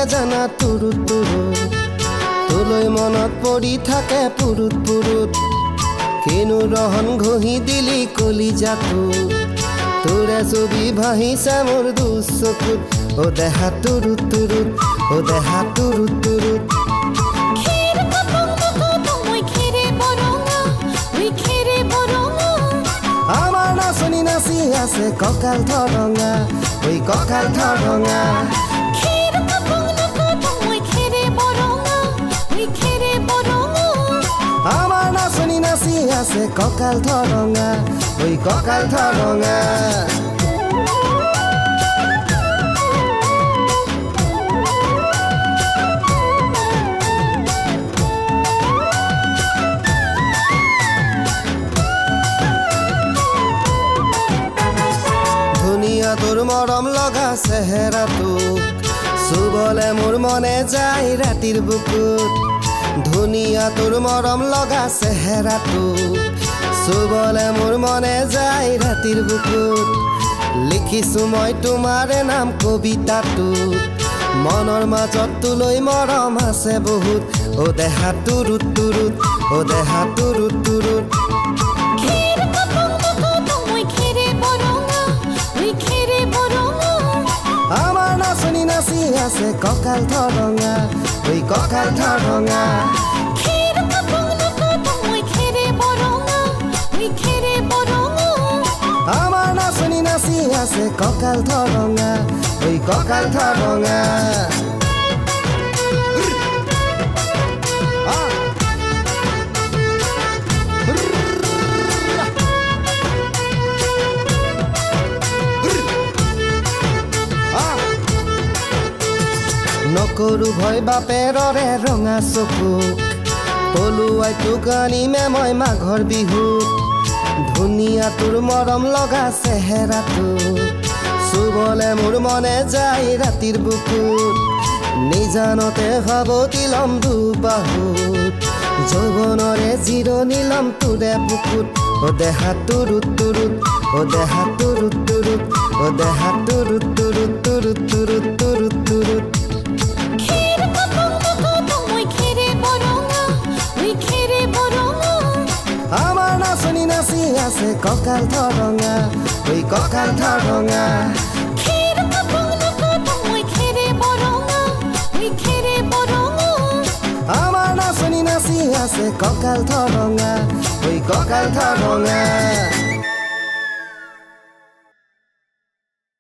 নাজানা তুৰুত তুৰুত তোলৈ মনত পৰি থাকে পুৰুত পুৰুত কিনো ৰহন ঘঁহি দিলি কলিজাটো তোৰে ছবি ভাহিছে মোৰ দুচকুত ও দেহা তুৰুত তুৰুত ও দেহা তুৰুত তুৰুত আমাৰ নাচনি নাচি আছে কঁকাল ধৰঙা ঐ কঁকাল ধৰঙা আমাৰ নাচনি নাচি আছে কঁকাল ধৰঙা ঐ কঁকাল ধৰঙা ধুনীয়া তোৰ মৰম লগা চেহেৰাটোক চুবলে মোৰ মনে যায় ৰাতিৰ বুকুত ধুনীয়া তোৰ মৰম লগা চেহেৰাটোক চুবলে মোৰ মনে যায় ৰাতিৰ বুকুত লিখিছো মই তোমাৰে নাম কবিতাটোত মনৰ মাজত তোলৈ মৰম আছে বহুত ও দেহা তুৰুত তুৰুত ও দেহা তুৰুত তুৰুত আমাৰ নাচনি নাচি আছে কঁকাল ধৰঙা ঐ কঁকাল ধৰঙা আমাৰ নাচনি নাচি আছে কঁকাল ধৰঙা ঐ কঁকাল ধৰঙা নকৰো ভয় বাপেৰৰে ৰঙা চকুক পলুৱাই তোক আনিমে মই মাঘৰ বিহুত ধুনীয়া তোৰ মৰম লগা চেহেৰাটো চুবলে মোৰ মনে যায় ৰাতিৰ বুকুত নিজানতে সাৱটি লম দুবাহুত যৌৱনৰে জিৰণি লম তোৰে বুকুত ও দেহা তুৰুত তুৰুত ও দেহা তুৰুত তুৰুত ও দেহা তুৰুত তুৰুত তুৰুত তুৰুত তুৰুত তুৰুত আমাৰ নাচনি নাচি আছে কঁকাল ধৰঙা ঐ কঁকাল ধৰঙা আমাৰ নাচনি নাচি আছে কঁকাল ধৰঙা ঐ কঁকাল ধৰঙা